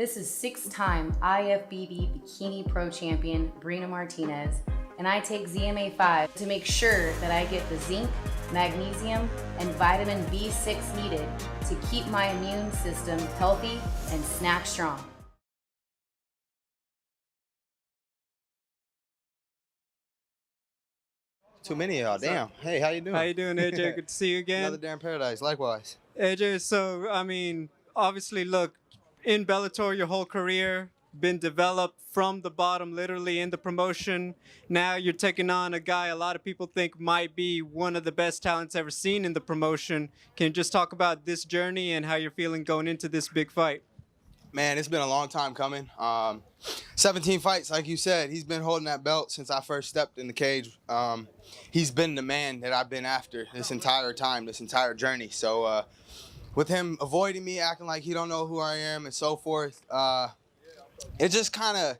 This is six-time IFBB Bikini Pro Champion Brina Martinez, and I take ZMA5 to make sure that I get the zinc, magnesium, and vitamin B6 needed to keep my immune system healthy and snack strong. Too many of y'all. Damn. Hey, how you doing? How you doing, AJ? Good to see you again. Another day in paradise. Likewise. AJ, so, I mean, obviously, look, in Bellator your whole career, been developed from the bottom, literally in the promotion. Now you're taking on a guy a lot of people think might be one of the best talents ever seen in the promotion. Can you just talk about this journey and how you're feeling going into this big fight? Man, it's been a long time coming. 17 fights, like you said. He's been holding that belt since I first stepped in the cage. He's been the man that I've been after this entire time, this entire journey. So with him avoiding me, acting like he don't know who I am and so forth, it just kind of,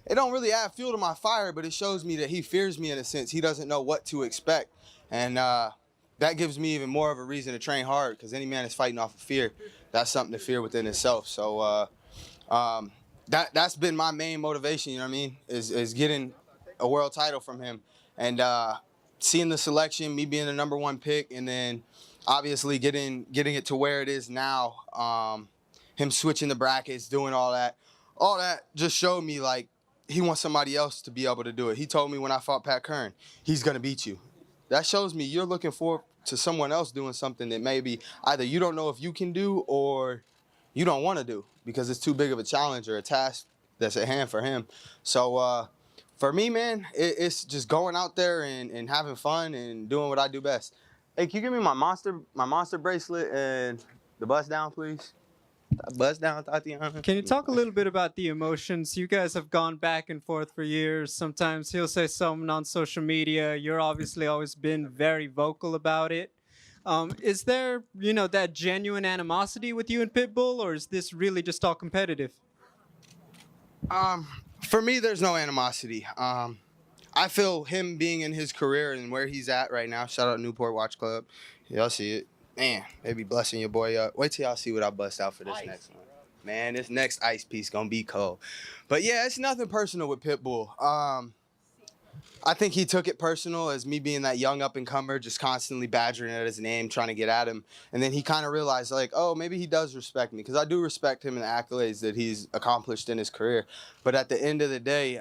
it don't really add fuel to my fire, but it shows me that he fears me in a sense. He doesn't know what to expect. And that gives me even more of a reason to train hard, because any man that's fighting off of fear, that's something to fear within itself. So that's been my main motivation, you know what I mean, is getting a world title from him. And seeing the selection, me being the #1 pick, and then obviously getting it to where it is now, him switching the brackets, doing all that just showed me, like, he wants somebody else to be able to do it. He told me when I fought Pat Curran, he's going to beat you. That shows me you're looking forward to someone else doing something that maybe either you don't know if you can do or you don't want to do, because it's too big of a challenge or a task that's at hand for him. So for me, man, it's just going out there and having fun and doing what I do best. Hey, can you give me my monster bracelet and the bust down, please? Bust down, Tatiana. Can you talk a little bit about the emotions? You guys have gone back and forth for years. Sometimes he'll say something on social media. You're obviously always been very vocal about it. Is there, that genuine animosity with you and Pitbull, or is this really just all competitive? For me, there's no animosity. I feel him being in his career and where he's at right now. Shout out Newport Watch Club. Y'all see it. Man, they be blessing your boy up. Wait till y'all see what I bust out for this next one. Man, this next ice piece gonna be cold. But yeah, it's nothing personal with Pitbull. I think he took it personal as me being that young up-and-comer, just constantly badgering at his name, trying to get at him. And then he kind of realized, like, oh, maybe he does respect me, because I do respect him and the accolades that he's accomplished in his career. But at the end of the day,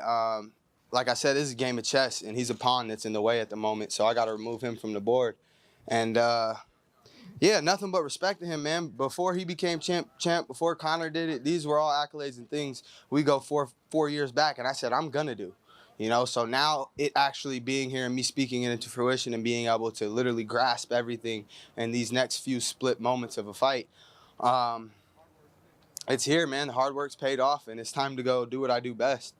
like I said, this is a game of chess, and he's a pawn that's in the way at the moment. So I got to remove him from the board. And yeah, nothing but respect to him, man. Before he became champ, before Conor did it, these were all accolades and things we go four years back, and I said, I'm going to do. So now it actually being here and me speaking it into fruition and being able to literally grasp everything in these next few split moments of a fight, it's here, man. The hard work's paid off, and it's time to go do what I do best.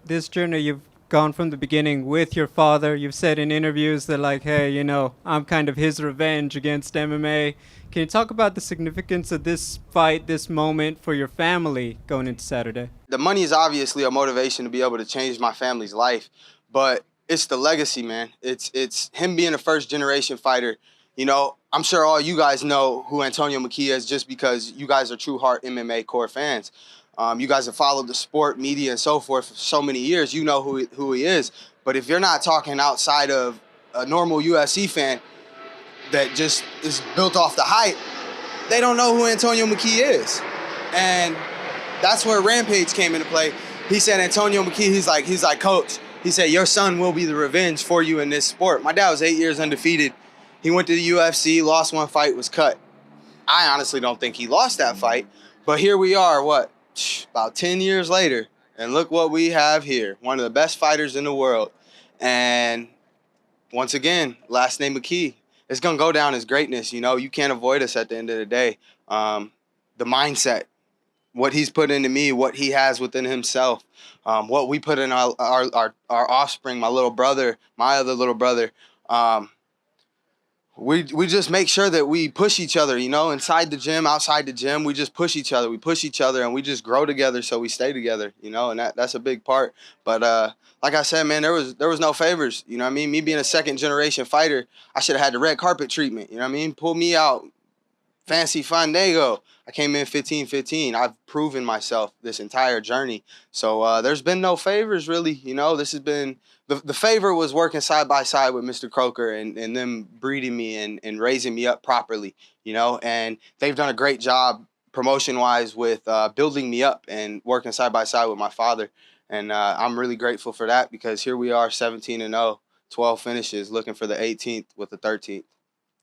This journey, you've gone from the beginning with your father. You've said in interviews that, like, hey, I'm kind of his revenge against MMA. Can you talk about the significance of this fight, this moment for your family going into Saturday? The money is obviously a motivation to be able to change my family's life, but it's the legacy, man. It's him being a first-generation fighter. I'm sure all you guys know who Antonio Mckee is, just because you guys are true heart MMA core fans. You guys have followed the sport, media, and so forth for so many years. You know who he is. But if you're not talking outside of a normal UFC fan that just is built off the hype, they don't know who Antonio Mckee is. And that's where Rampage came into play. He said, Antonio Mckee, he's like, coach, he said, your son will be the revenge for you in this sport. My dad was 8 years undefeated. He went to the UFC, lost one fight, was cut. I honestly don't think he lost that fight. But here we are, about 10 years later, and look what we have here. One of the best fighters in the world. And once again, last name Mckee. It's going to go down as greatness. You can't avoid us at the end of the day. The mindset, what he's put into me, what he has within himself, what we put in our offspring, my little brother, my other little brother. We just make sure that we push each other, inside the gym, outside the gym. We just push each other. We push each other, and we just grow together so we stay together, and that's a big part. But like I said, man, there was no favors, you know what I mean? Me being a second-generation fighter, I should have had the red carpet treatment, you know what I mean? Pull me out, fancy fandango. I came in 15-15. I've proven myself this entire journey. So there's been no favors, really. You know, this has been the favor was working side by side with Mr. Croker and them breeding me and raising me up properly, you know, and they've done a great job promotion-wise with building me up and working side by side with my father. And I'm really grateful for that because here we are 17-0, 12 finishes, looking for the 18th with the 13th.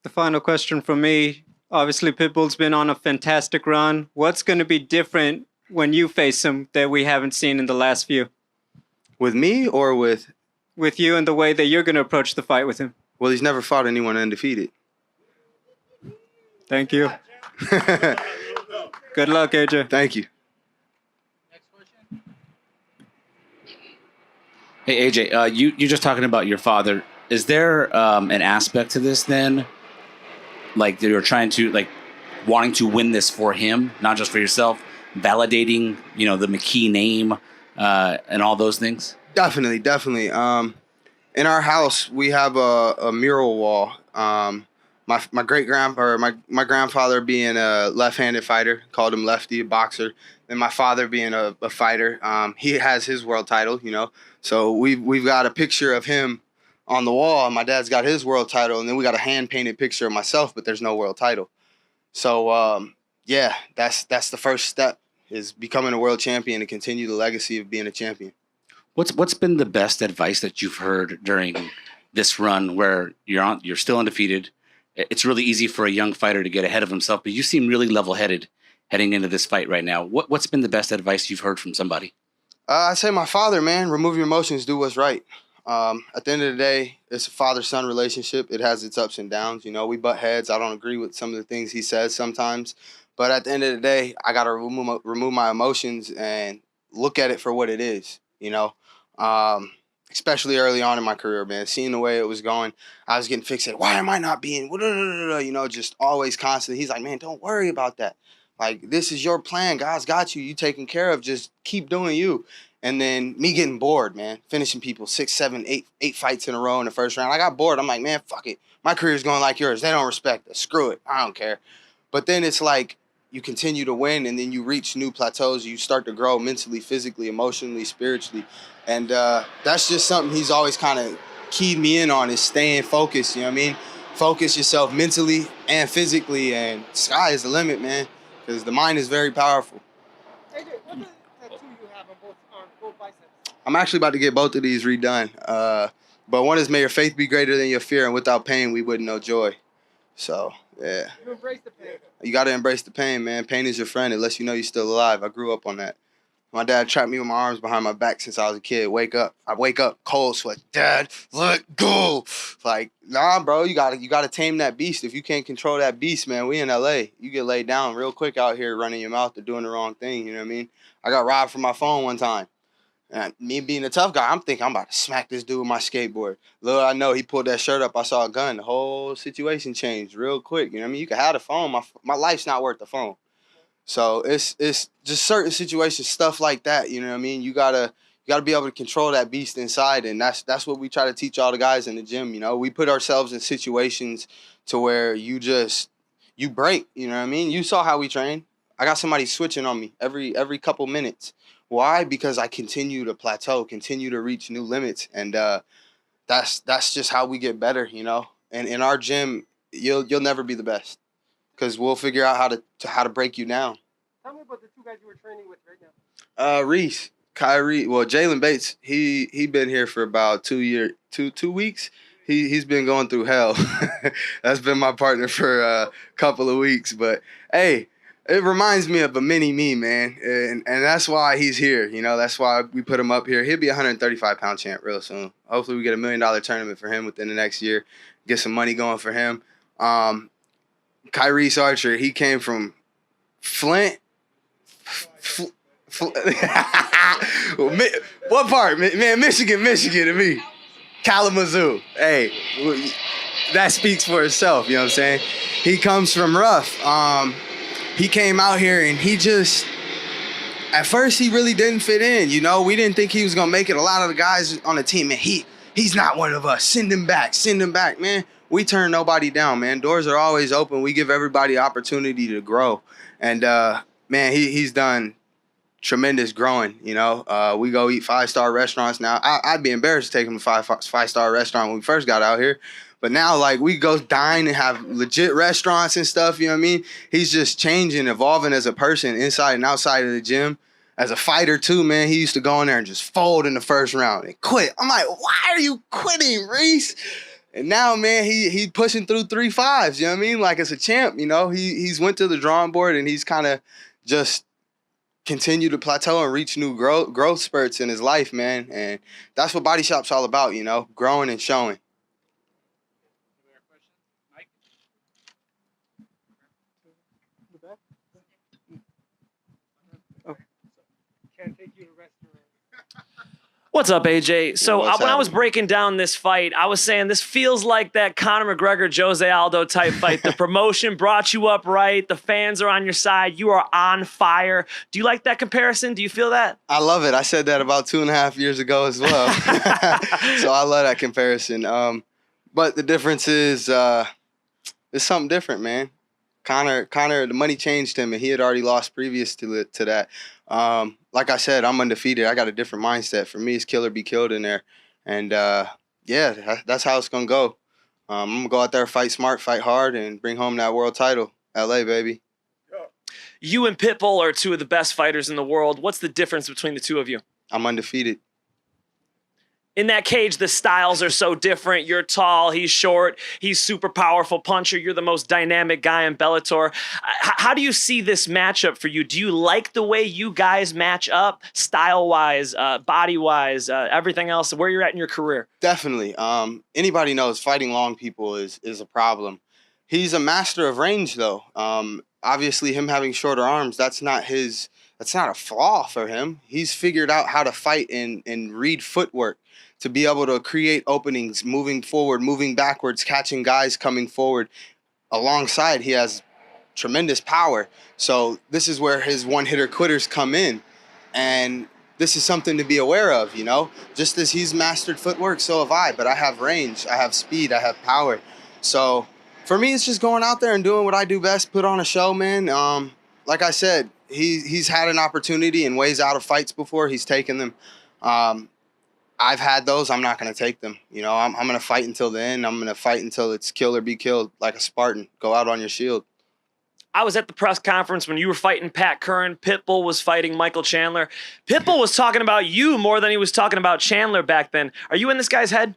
The final question from me. Obviously, Pitbull's been on a fantastic run. What's going to be different when you face him that we haven't seen in the last few? With me or with? With you and the way that you're going to approach the fight with him. Well, he's never fought anyone undefeated. Thank you. Good luck, AJ. Thank you. Hey, AJ, you're just talking about your father. Is there an aspect to this then? Like you're trying to, like, wanting to win this for him, not just for yourself, validating, you know, the Mckee name and all those things? Definitely. In our house, we have a mural wall. My grandfather being a left-handed fighter, called him Lefty, a boxer. And my father being a fighter, he has his world title, you know. So we've got a picture of him on the wall. My dad's got his world title, and then we got a hand-painted picture of myself, but there's no world title. So yeah, that's the first step, is becoming a world champion and continue the legacy of being a champion. What's been the best advice that you've heard during this run where you're still undefeated? It's really easy for a young fighter to get ahead of himself, but you seem really level-headed heading into this fight right now. What's been the best advice you've heard from somebody? I'd say my father, man. Remove your emotions, do what's right. At the end of the day, it's a father-son relationship. It has its ups and downs. You know, we butt heads. I don't agree with some of the things he says sometimes. But at the end of the day, I got to remove my emotions and look at it for what it is, you know. Especially early on in my career, man. Seeing the way it was going, I was getting fixated. Why am I not being, you know, just always constantly. He's like, man, don't worry about that. Like, this is your plan. God's got you. You taken care of. Just keep doing you. And then me getting bored, man. Finishing people 6, 7, 8 fights in a row in the first round. I got bored. I'm like, man, fuck it. My career's going like yours. They don't respect us. Screw it. I don't care. But then it's like you continue to win, and then you reach new plateaus. You start to grow mentally, physically, emotionally, spiritually. And that's just something he's always kind of keyed me in on, is staying focused. You know what I mean? Focus yourself mentally and physically, and sky is the limit, man, because the mind is very powerful. AJ, what tattoo you have on both biceps? I'm actually about to get both of these redone. But one is, may your faith be greater than your fear, and without pain we wouldn't know joy. So, yeah. You embrace the pain. You got to embrace the pain, man. Pain is your friend. It lets you know you're still alive. I grew up on that. My dad trapped me with my arms behind my back since I was a kid. Wake up. I wake up cold sweat. Dad, let go. Like, nah, bro, you gotta tame that beast. If you can't control that beast, man, we in LA. You get laid down real quick out here running your mouth or doing the wrong thing. You know what I mean? I got robbed from my phone one time. And me being a tough guy, I'm thinking I'm about to smack this dude with my skateboard. Little I know, he pulled that shirt up. I saw a gun. The whole situation changed real quick. You know what I mean? You can have the phone. My life's not worth the phone. So it's just certain situations, stuff like that. You know what I mean? You gotta be able to control that beast inside, and that's what we try to teach all the guys in the gym. You know, we put ourselves in situations to where you break. You know what I mean? You saw how we train. I got somebody switching on me every couple minutes. Why? Because I continue to plateau, continue to reach new limits, and that's just how we get better. You know, and in our gym, you'll never be the best, because we'll figure out how to break you down. Tell me about the two guys you were training with right now. Reese, Kyrie, well, Jalen Bates, he been here for about 2 weeks. He's been going through hell. That's been my partner for a couple of weeks. But hey, it reminds me of a mini me, man, and that's why he's here. You know, that's why we put him up here. He'll be a 135-pound champ real soon. Hopefully, we get $1 million tournament for him within the next year. Get some money going for him. Kyrie Archer, he came from Flint. What part? Man, Michigan to me. Kalamazoo. Hey, that speaks for itself, you know what I'm saying? He comes from rough. He came out here and he just, at first he really didn't fit in, you know? We didn't think he was going to make it. A lot of the guys on the team, man, he's not one of us. Send him back, man. we turn nobody down, man. Doors are always open. We give everybody opportunity to grow. And, man, he's done tremendous growing, you know. We go eat five-star restaurants now. I'd be embarrassed to take him to five-star restaurant when we first got out here. But now, like, we go dine and have legit restaurants and stuff, you know what I mean? He's just changing, evolving as a person inside and outside of the gym. As a fighter, too, man, he used to go in there and just fold in the first round and quit. I'm like, why are you quitting, Reese? And now, man, he pushing through 3-5s, you know what I mean? Like, as a champ, you know, he's went to the drawing board and he's kind of just continue to plateau and reach new growth spurts in his life, man. And that's what Body Shop's all about, you know, growing and showing. Can't take you to restaurant. What's up, AJ? So What's when I was happening? breaking down this fight, I was saying this feels like that Conor McGregor, Jose Aldo type fight. The promotion brought you up right. The fans are on your side. You are on fire. Do you like that comparison? Do you feel that? I love it. I said that about 2.5 years ago as well. So I love that comparison. But the difference is it's something different, man. Conor, the money changed him, and he had already lost previous to that. Like I said, I'm undefeated. I got a different mindset. For me, it's kill or be killed in there. And, yeah, that's how it's going to go. I'm going to go out there, fight smart, fight hard, and bring home that world title. LA, baby. You and Pitbull are two of the best fighters in the world. What's the difference between the two of you? I'm undefeated. In that cage, the styles are so different. You're tall, he's short, he's super powerful puncher. You're the most dynamic guy in Bellator. How do you see this matchup for you? Do you like the way you guys match up, style-wise, body-wise, everything else, where you're at in your career? Definitely. Anybody knows fighting long people is a problem. He's a master of range, though. Obviously, him having shorter arms, that's not a flaw for him. He's figured out how to fight and read footwork to be able to create openings, moving forward, moving backwards, catching guys coming forward. Alongside, he has tremendous power. So this is where his one-hitter quitters come in. And this is something to be aware of, you know? Just as he's mastered footwork, so have I. But I have range, I have speed, I have power. So for me, it's just going out there and doing what I do best, put on a show, man. Like I said, he's had an opportunity and ways out of fights before. He's taken them. I've had those. I'm not going to take them. You know, I'm going to fight until the end. I'm going to fight until it's kill or be killed, like a Spartan. Go out on your shield. I was at the press conference when you were fighting Pat Curran. Pitbull was fighting Michael Chandler. Pitbull was talking about you more than he was talking about Chandler back then. Are you in this guy's head?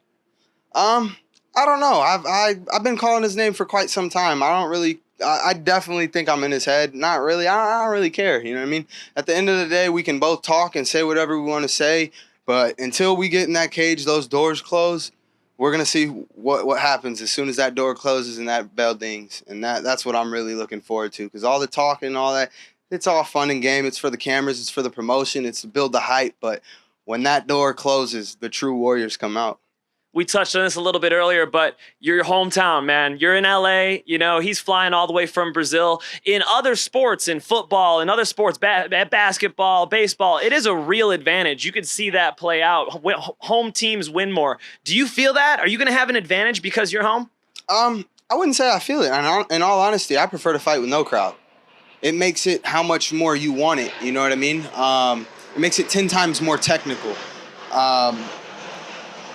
I don't know. I've been calling his name for quite some time. I definitely think I'm in his head. Not really. I don't really care. You know what I mean? At the end of the day, we can both talk and say whatever we want to say. But until we get in that cage, those doors close, we're going to see what happens as soon as that door closes and that bell dings. And that's what I'm really looking forward to. Because all the talking and all that, it's all fun and game. It's for the cameras. It's for the promotion. It's to build the hype. But when that door closes, the true warriors come out. We touched on this a little bit earlier, but your hometown, man. You're in LA. You know, he's flying all the way from Brazil. In other sports, in football, in other sports, basketball, baseball, it is a real advantage. You could see that play out. Home teams win more. Do you feel that? Are you going to have an advantage because you're home? I wouldn't say I feel it. In all honesty, I prefer to fight with no crowd. It makes it how much more you want it. You know what I mean? It makes it 10 times more technical.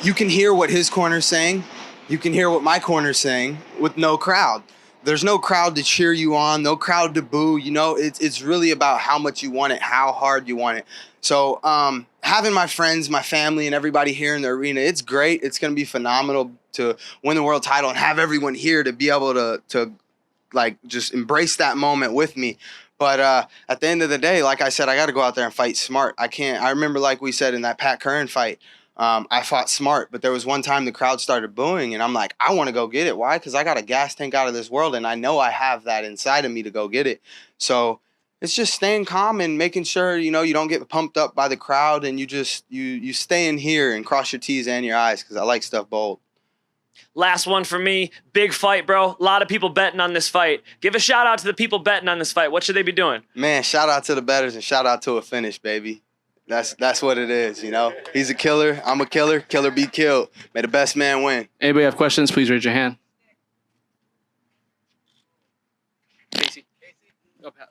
You can hear what his corner's saying. You can hear what my corner's saying with no crowd. There's no crowd to cheer you on, no crowd to boo. You know, it's really about how much you want it, how hard you want it. So having my friends, my family, and everybody here in the arena, it's great. It's going to be phenomenal to win the world title and have everyone here to be able to like just embrace that moment with me. But at the end of the day, like I said, I got to go out there and fight smart. I remember, like we said in that Pat Curran fight, I fought smart, but there was one time the crowd started booing, and I'm like, I want to go get it. Why? Because I got a gas tank out of this world, and I know I have that inside of me to go get it. So it's just staying calm and making sure, you know, you don't get pumped up by the crowd, and you stay in here and cross your T's and your I's, because I like stuff bold. Last one for me. Big fight, bro. A lot of people betting on this fight. Give a shout out to the people betting on this fight. What should they be doing? Man, shout out to the bettors and shout out to a finish, baby. That's what it is, you know. He's a killer. I'm a killer. Killer be killed. May the best man win. Anybody have questions, please raise your hand. Casey. Oh, Pat.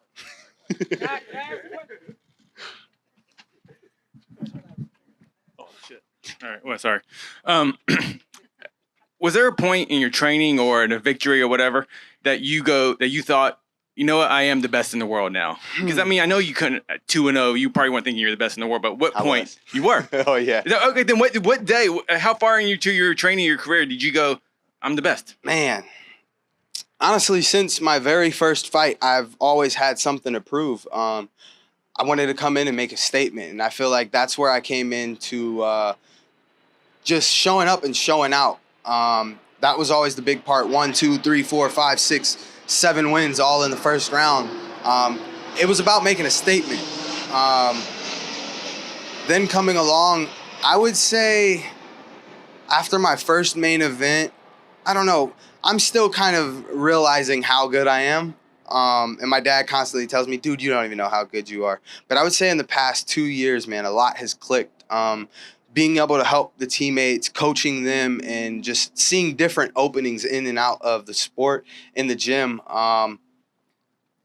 Oh shit. All right. Well, sorry. Was there a point in your training or in a victory or whatever that you thought, you know what, I am the best in the world now? Because I mean, I know you couldn't 2-0. You probably weren't thinking you're the best in the world, but what point you were? Oh yeah. Okay, then what day? How far into your training, your career, did you go? I'm the best. Man, honestly, since my very first fight, I've always had something to prove. I wanted to come in and make a statement, and I feel like that's where I came into just showing up and showing out. That was always the big part. 1, 2, 3, 4, 5, 6, 7 wins all in the first round. It was about making a statement. Then coming along, I would say after my first main event, I don't know, I'm still kind of realizing how good I am. And my dad constantly tells me, dude, you don't even know how good you are. But I would say in the past 2 years, man, a lot has clicked. Being able to help the teammates, coaching them, and just seeing different openings in and out of the sport in the gym.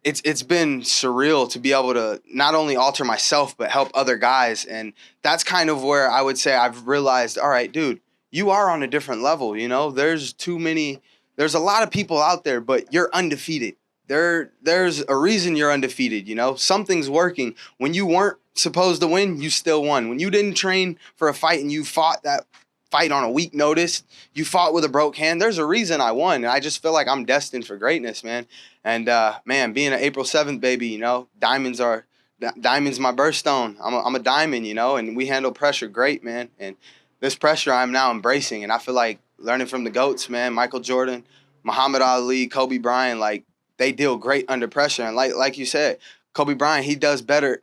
It's been surreal to be able to not only alter myself, but help other guys. And that's kind of where I would say I've realized, all right, dude, you are on a different level. You know, there's a lot of people out there, but you're undefeated. There's a reason you're undefeated, you know? Something's working. When you weren't supposed to win, you still won. When you didn't train for a fight and you fought that fight on a week notice, you fought with a broke hand, there's a reason I won. And I just feel like I'm destined for greatness, man. And, man, being an April 7th baby, you know, diamond's my birthstone. I'm a diamond, you know, and we handle pressure great, man. And this pressure I'm now embracing. And I feel like learning from the GOATs, man, Michael Jordan, Muhammad Ali, Kobe Bryant, like, they deal great under pressure. And like you said, Kobe Bryant, he does better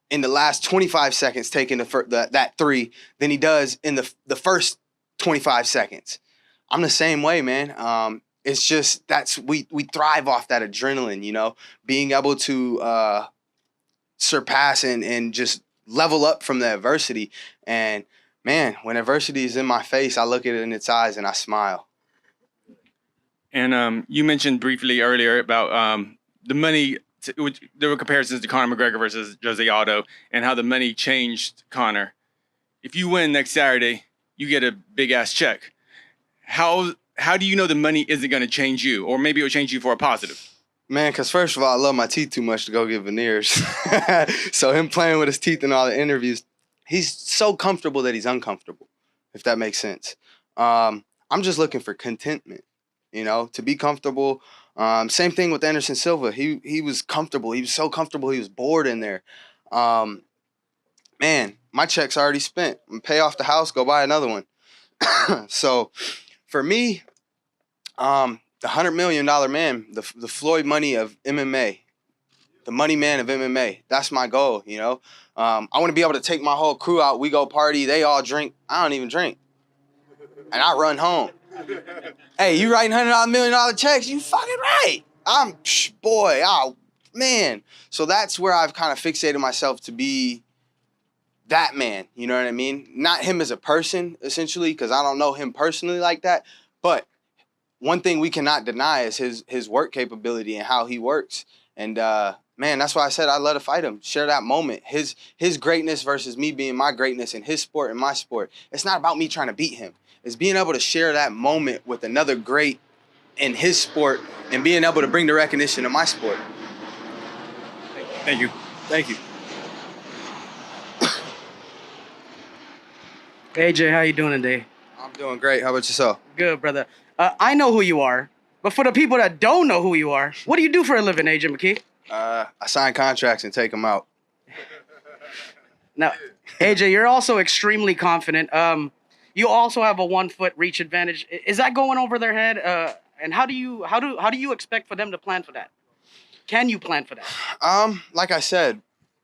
in the last 25 seconds taking that three than he does in the first 25 seconds. I'm the same way, man. It's just we thrive off that adrenaline, you know, being able to surpass and just level up from the adversity. And, man, when adversity is in my face, I look at it in its eyes and I smile. And you mentioned briefly earlier about the money. There were comparisons to Conor McGregor versus Jose Aldo and how the money changed Conor. If you win next Saturday, you get a big-ass check. How do you know the money isn't going to change you? Or maybe it will change you for a positive? Man, because first of all, I love my teeth too much to go get veneers. So him playing with his teeth in all the interviews, he's so comfortable that he's uncomfortable, if that makes sense. I'm just looking for contentment. You know, to be comfortable. Same thing with Anderson Silva. He was comfortable. He was so comfortable. He was bored in there. Man, my check's already spent. I'm pay off the house, go buy another one. So for me, the $100 million man, the Floyd Money of MMA, the money man of MMA, that's my goal, you know. I want to be able to take my whole crew out. We go party. They all drink. I don't even drink. And I run home. Hey, you writing $100 million checks? You fucking right. Man. So that's where I've kind of fixated myself to be that man. You know what I mean? Not him as a person, essentially, because I don't know him personally like that. But one thing we cannot deny is his work capability and how he works. And man, that's why I said I'd love to fight him. Share that moment. His greatness versus me being my greatness in his sport and my sport. It's not about me trying to beat him. Is being able to share that moment with another great in his sport and being able to bring the recognition to my sport. Thank you. Thank you. AJ, how you doing today? I'm doing great. How about yourself? Good, brother. I know who you are, but for the people that don't know who you are, what do you do for a living, AJ Mckee? I sign contracts and take them out. Now, AJ, you're also extremely confident. You also have a 1 foot reach advantage. Is that going over their head? And how do you expect for them to plan for that? Can you plan for that? Like I said,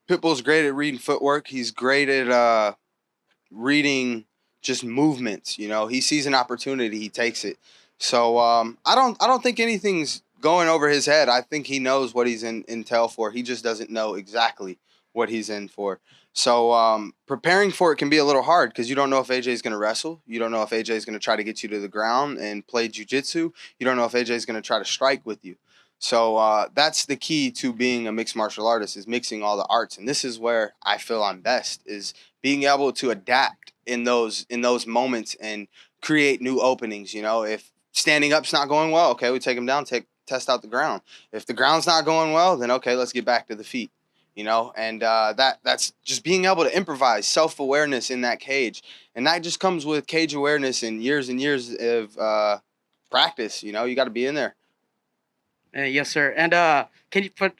Pitbull's great at reading footwork. He's great at reading just movements. You know, he sees an opportunity, he takes it. So I don't think anything's going over his head. I think he knows what he's in tail for. He just doesn't know exactly what he's in for. So preparing for it can be a little hard because you don't know if AJ is going to wrestle. You don't know if AJ is going to try to get you to the ground and play jiu-jitsu. You don't know if AJ is going to try to strike with you. So that's the key to being a mixed martial artist, is mixing all the arts. And this is where I feel I'm best, is being able to adapt in those moments and create new openings. You know, if standing up's not going well, okay, we take them down, test out the ground. If the ground's not going well, then okay, let's get back to the feet. You know, and that's just being able to improvise, self-awareness in that cage. And that just comes with cage awareness and years of practice. You know, you got to be in there. Yes, sir. And can you, for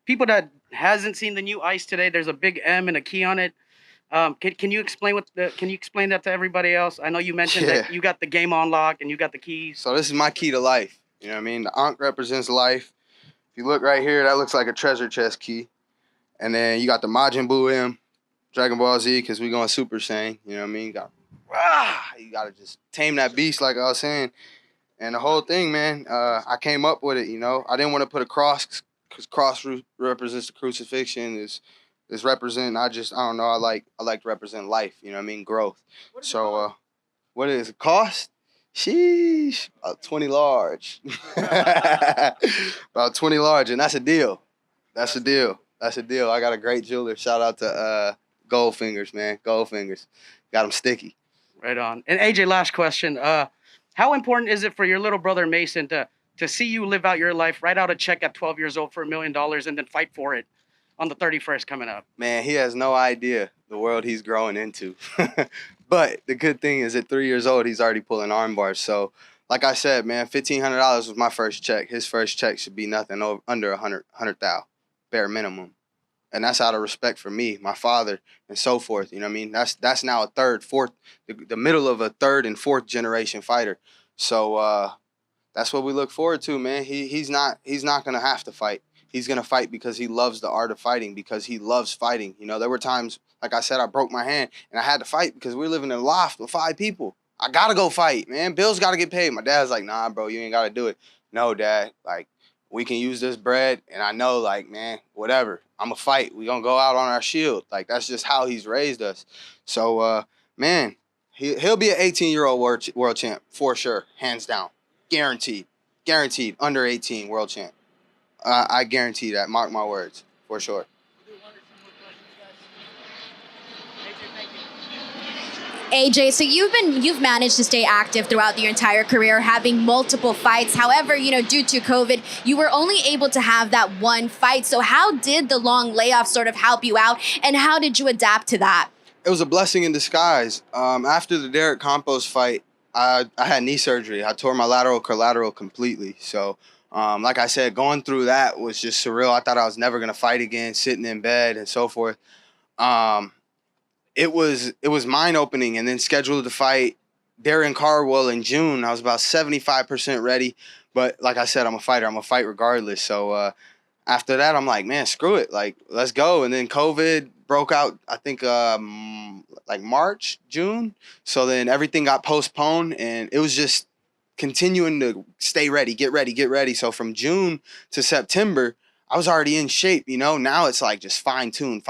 people that hasn't seen the new ice today, there's a big M and a key on it. Can you explain can you explain that to everybody else? I know you mentioned that you got the game on lock and you got the keys. So this is my key to life. You know what I mean? The Ankh represents life. If you look right here, that looks like a treasure chest key. And then you got the Majin Buu M, Dragon Ball Z, because we going Super Saiyan. You know what I mean? You got to just tame that beast, like I was saying. And the whole thing, man, I came up with it, you know. I didn't want to put a cross, because cross represents the crucifixion. Is representing, I don't know, I like to represent life, you know what I mean, growth. So what is it cost? Sheesh, about 20 large. About 20 large, and that's a deal. That's a deal. That's a deal. I got a great jeweler. Shout out to Goldfingers, man. Goldfingers. Got them sticky. Right on. And AJ, last question. How important is it for your little brother Mason to see you live out your life, write out a check at 12 years old for $1 million, and then fight for it on the 31st coming up? Man, he has no idea the world he's growing into. But the good thing is at 3 years old, he's already pulling arm bars. So, like I said, man, $1,500 was my first check. His first check should be nothing under 100,000, bare minimum. And that's out of respect for me, my father, and so forth. You know what I mean? That's now a third, fourth, the middle of a third and fourth generation fighter. So that's what we look forward to, man. He's not gonna have to fight. He's gonna fight because he loves the art of fighting, because he loves fighting. You know, there were times, like I said, I broke my hand and I had to fight because we were living in a loft with 5 people. I gotta go fight, man. Bills gotta get paid. My dad's like, nah, bro, you ain't gotta do it. No, Dad, like, we can use this bread, and I know, like, man, whatever. I'm a fight. We gonna go out on our shield. Like, that's just how he's raised us. So, man, he'll be an 18-year-old world champ for sure, hands down, guaranteed, under 18 world champ. I guarantee that. Mark my words, for sure. AJ, so you've managed to stay active throughout your entire career, having multiple fights. However, due to COVID, you were only able to have that one fight. So how did the long layoff sort of help you out, and how did you adapt to that? It was a blessing in disguise. After the Derek Campos fight, I had knee surgery. I tore my lateral collateral completely. So, like I said, going through that was just surreal. I thought I was never gonna fight again, sitting in bed and so forth. It was mind-opening, and then scheduled to fight Darren Carwell in June. I was about 75% ready, but like I said, I'm a fighter. I'm going to fight regardless. So after that, I'm like, man, screw it. Like, let's go. And then COVID broke out, I think, like March, June. So then everything got postponed, and it was just continuing to stay ready, get ready. So from June to September, I was already in shape, Now it's like just fine-tune.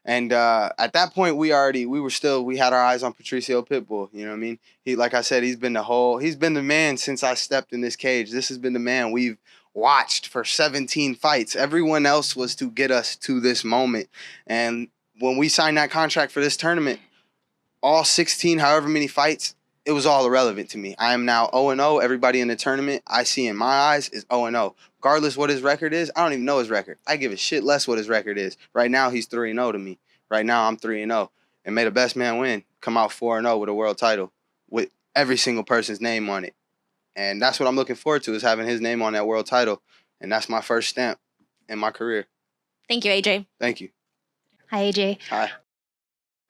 And at that point, we had our eyes on Patricio Pitbull. You know what I mean? Like I said, he's been the man since I stepped in this cage. This has been the man we've watched for 17 fights. Everyone else was to get us to this moment. And when we signed that contract for this tournament, all 16, however many fights, it was all irrelevant to me. I am now 0-0. Everybody in the tournament I see in my eyes is 0-0. Regardless what his record is, I don't even know his record. I give a shit less what his record is. Right now, he's 3-0 to me. Right now, I'm 3-0. And may the best man win. Come out 4-0 with a world title with every single person's name on it. And that's what I'm looking forward to, is having his name on that world title. And that's my first stamp in my career. Thank you, AJ. Thank you. Hi, AJ. Hi.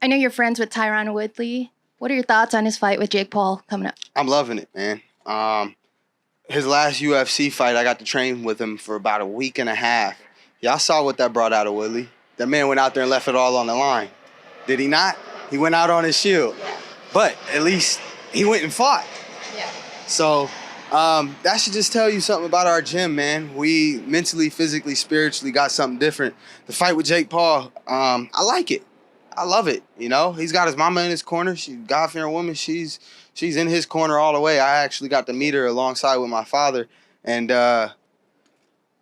I know you're friends with Tyron Woodley. What are your thoughts on his fight with Jake Paul coming up? I'm loving it, man. His last UFC fight, I got to train with him for about a week and a half. Y'all saw what that brought out of Woodley. That man went out there and left it all on the line. Did he not? He went out on his shield. Yeah. But at least he went and fought. Yeah. So that should just tell you something about our gym, man. We mentally, physically, spiritually got something different. The fight with Jake Paul, I like it. I love it, He's got his mama in his corner. She's a God-fearing woman. She's in his corner all the way. I actually got to meet her alongside with my father, and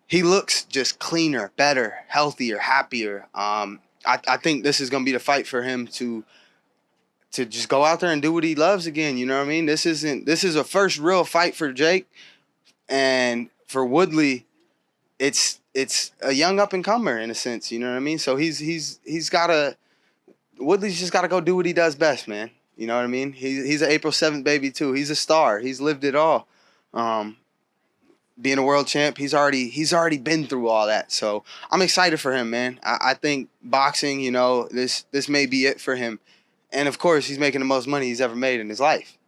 he looks just cleaner, better, healthier, happier. I think this is gonna be the fight for him to just go out there and do what he loves again. You know what I mean? This is a first real fight for Jake, and for Woodley, it's a young up and comer in a sense. You know what I mean? So Woodley's just gotta go do what he does best, man. You know what I mean? He's an April 7th baby too. He's a star. He's lived it all. Being a world champ, he's already been through all that. So I'm excited for him, man. I think boxing, you know, this may be it for him. And of course, he's making the most money he's ever made in his life.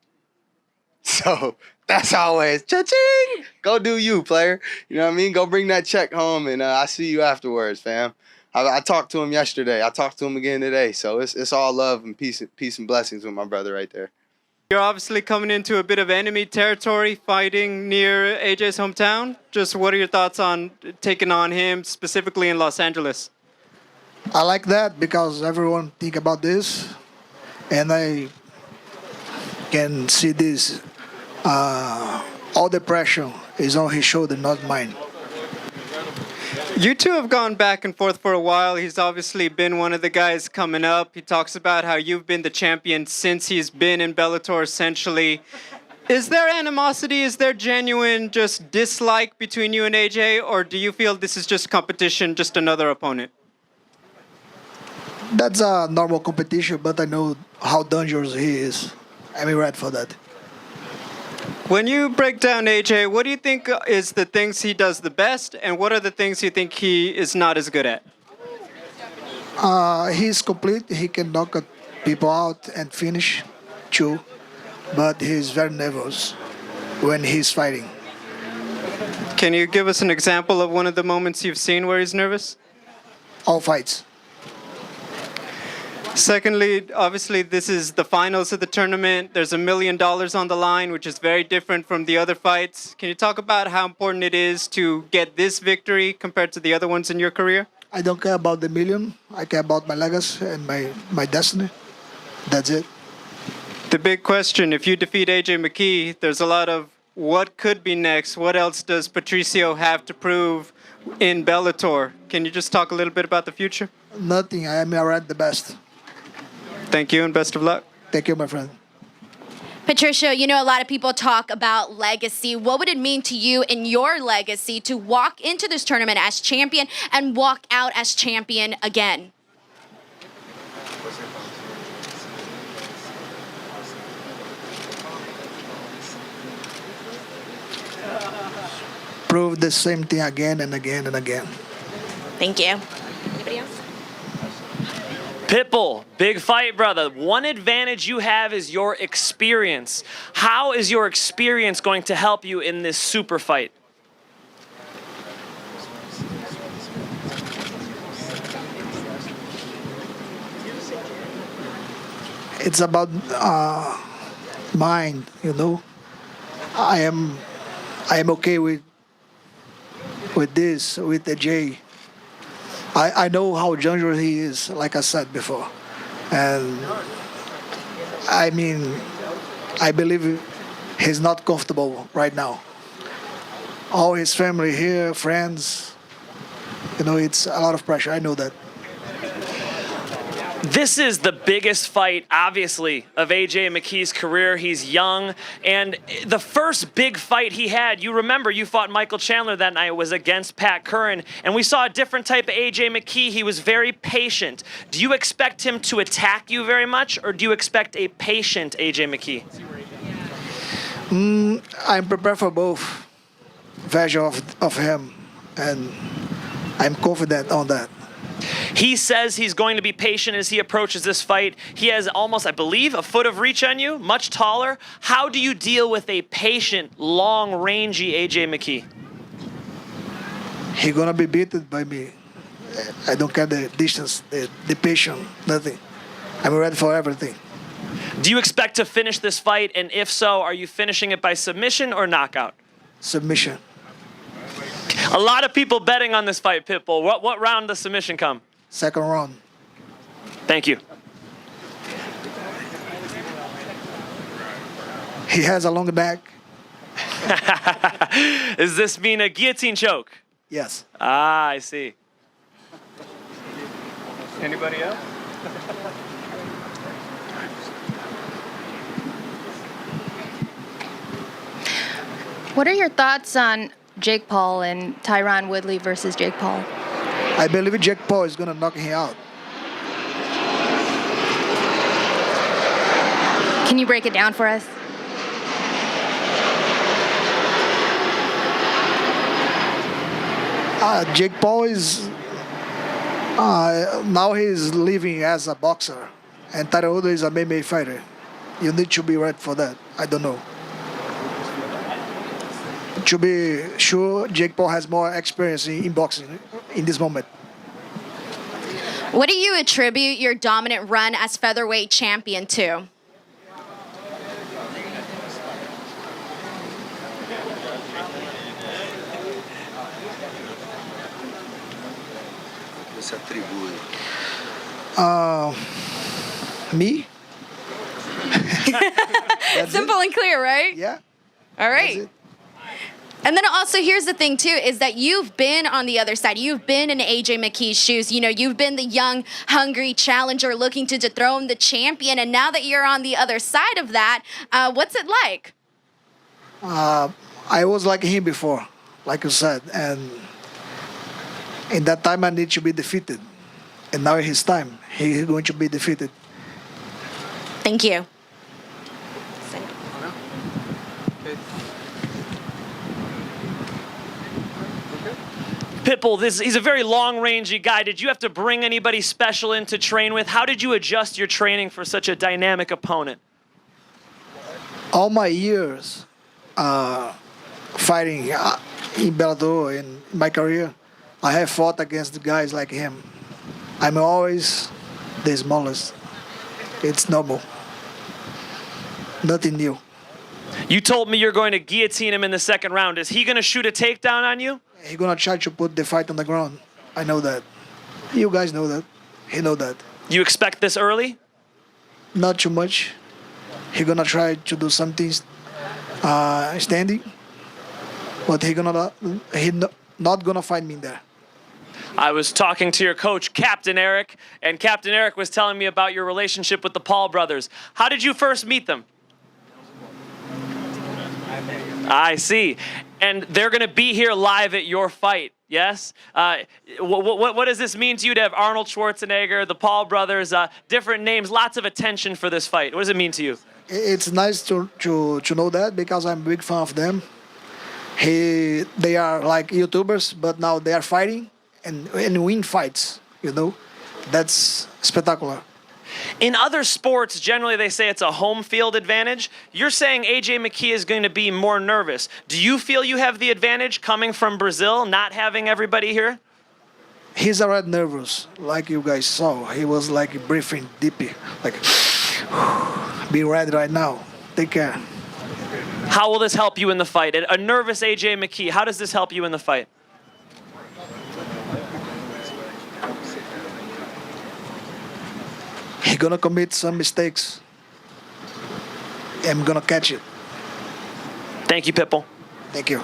So that's always cha-ching. Go do you, player. You know what I mean? Go bring that check home, and I'll see you afterwards, fam. I talked to him yesterday. I talked to him again today. So it's all love and peace and blessings with my brother right there. You're obviously coming into a bit of enemy territory, fighting near AJ's hometown. Just what are your thoughts on taking on him, specifically in Los Angeles? I like that because everyone think about this, and I can see this. All the pressure is on his shoulder, not mine. You two have gone back and forth for a while. He's obviously been one of the guys coming up. He talks about how you've been the champion since he's been in Bellator, essentially. Is there animosity? Is there genuine just dislike between you and AJ? Or do you feel this is just competition, just another opponent? That's a normal competition, but I know how dangerous he is. I'm ready for that. When you break down AJ, what do you think is the things he does the best, and what are the things you think he is not as good at? He's complete. He can knock people out and finish, too. But he's very nervous when he's fighting. Can you give us an example of one of the moments you've seen where he's nervous? All fights. Secondly, obviously, this is the finals of the tournament. There's $1 million on the line, which is very different from the other fights. Can you talk about how important it is to get this victory compared to the other ones in your career? I don't care about the million. I care about my legacy and my destiny. That's it. The big question, if you defeat AJ Mckee, there's a lot of what could be next. What else does Patricio have to prove in Bellator? Can you just talk a little bit about the future? Nothing. I am already the best. Thank you and best of luck. Thank you, my friend. Patricio, you know, a lot of people talk about legacy. What would it mean to you in your legacy to walk into this tournament as champion and walk out as champion again? Prove the same thing again and again and again. Thank you. Anybody else? Pitbull, big fight, brother. One advantage you have is your experience. How is your experience going to help you in this super fight? It's about mind, you know. I am okay with this, with the J. I know how dangerous he is, like I said before. And I mean, I believe he's not comfortable right now. All his family here, friends, you know, it's a lot of pressure. I know that. This is the biggest fight, obviously, of AJ Mckee's career. He's young, and the first big fight he had, you remember you fought Michael Chandler that night, was against Pat Curran, and we saw a different type of AJ Mckee. He was very patient. Do you expect him to attack you very much, or do you expect a patient AJ Mckee? I'm prepared for both versions of him, and I'm confident on that. He says he's going to be patient as he approaches this fight. He has almost, I believe, a foot of reach on you, much taller. How do you deal with a patient, long-rangey AJ Mckee? He's gonna be beaten by me. I don't care the distance, the patience, nothing. I'm ready for everything. Do you expect to finish this fight? And if so, are you finishing it by submission or knockout? Submission. A lot of people betting on this fight, Pitbull. What round does submission come? Second round. Thank you. He has a long neck. Does this mean a guillotine choke? Yes. Ah, I see. Anybody else? What are your thoughts on Jake Paul and Tyron Woodley versus Jake Paul? I believe Jake Paul is going to knock him out. Can you break it down for us? Jake Paul is now he's living as a boxer, and Tyron Woodley is a MMA fighter. You need to be ready for that. I don't know. To be sure, Jake Paul has more experience in boxing in this moment. What do you attribute your dominant run as featherweight champion to? Me? Simple and clear, right? Yeah. All right. That's it. And then also, here's the thing, too, is that you've been on the other side. You've been in AJ McKee's shoes. You know, you've been the young, hungry challenger looking to dethrone the champion. And now that you're on the other side of that, what's it like? I was like him before, like you said. And in that time, I need to be defeated. And now his time. He's going to be defeated. Thank you. Pitbull, he's a very long-rangey guy. Did you have to bring anybody special in to train with? How did you adjust your training for such a dynamic opponent? All my years fighting in Bellator in my career, I have fought against guys like him. I'm always the smallest. It's normal. Nothing new. You told me you're going to guillotine him in the second round. Is he going to shoot a takedown on you? He's gonna try to put the fight on the ground. I know that. You guys know that. He know that. You expect this early? Not too much. He gonna try to do something standing, but he not gonna find me there. I was talking to your coach, Captain Eric, and Captain Eric was telling me about your relationship with the Paul brothers. How did you first meet them? I see. And they're going to be here live at your fight, yes? What does this mean to you to have Arnold Schwarzenegger, the Paul brothers, different names, lots of attention for this fight? What does it mean to you? It's nice to know that because I'm a big fan of them. They are like YouTubers, but now they are fighting and win fights, you know? That's spectacular. In other sports, generally they say it's a home field advantage. You're saying AJ McKee is going to be more nervous. Do you feel you have the advantage coming from Brazil, not having everybody here? He's already nervous, like you guys saw. He was like breathing deeply, like, be ready right now. Take care. How will this help you in the fight? A nervous AJ McKee, how does this help you in the fight? He's gonna commit some mistakes. I'm gonna catch it. Thank you, Pitbull. Thank you.